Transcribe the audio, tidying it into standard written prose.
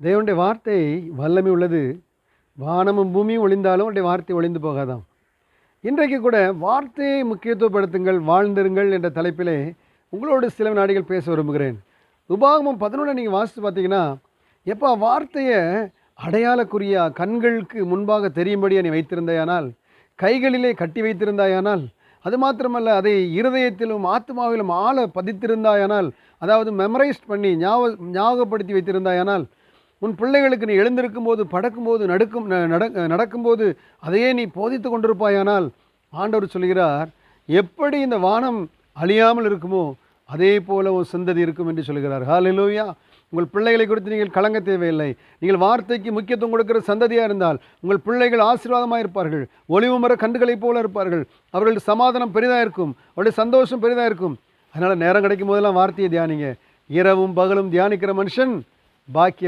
தேவனுடைய வார்த்தை வல்லமை உள்ளது. வானமும் பூமியும் ஒழிந்தாலும் அவருடைய வார்த்தை ஒழிந்து போகாதாம். இன்றைக்கு கூட வார்த்தையை முக்கியத்துவப்படுத்துங்கள், வாழ்ந்திருங்கள் என்ற தலைப்பிலே உங்களோடு சில நாடிகள் பேச விரும்புகிறேன். உபாகமம் 11 நீங்கள் வாசித்து பார்த்தீங்கன்னா, எப்போ வார்த்தையை அடையாளக்குறியா கண்களுக்கு முன்பாக தெரியும்படியாக நீ வைத்திருந்தாயானால், கைகளிலே கட்டி வைத்திருந்தாயானால், அது மாத்திரமல்ல அதை இருதயத்திலும் ஆத்மாவிலும் ஆழ பதித்திருந்தாயானால், அதாவது மெமரைஸ்ட் பண்ணி ஞாபகப்படுத்தி வைத்திருந்தாயானால், உன் பிள்ளைகளுக்கு நீ எழுந்திருக்கும் போது, படக்கும்போது, நடக்கும்போது அதையே நீ போதித்து கொண்டிருப்பாயானால், ஆண்டவர் சொல்கிறார், எப்படி இந்த வானம் அழியாமல் இருக்குமோ அதே போல உன் சந்ததி இருக்கும் என்று சொல்கிறார். ஹல்லேலூயா. உங்கள் பிள்ளைகளை குறித்து நீங்கள் கலங்க தேவையில்லை. நீங்கள் வார்த்தைக்கு முக்கியத்துவம் கொடுக்கிற சந்ததியாக இருந்தால் உங்கள் பிள்ளைகள் ஆசீர்வாதமாக இருப்பார்கள். ஒளிவு மர கன்றுகளைப் போல இருப்பார்கள். அவர்களுடைய சமாதானம் பெரிதாக இருக்கும், அவருடைய சந்தோஷம் பெரிதாக இருக்கும். அதனால் நேரம் கிடைக்கும் போதெல்லாம் வார்த்தையை தியானிங்க. இரவும் பகலும் தியானிக்கிற மனுஷன் பாக்கிய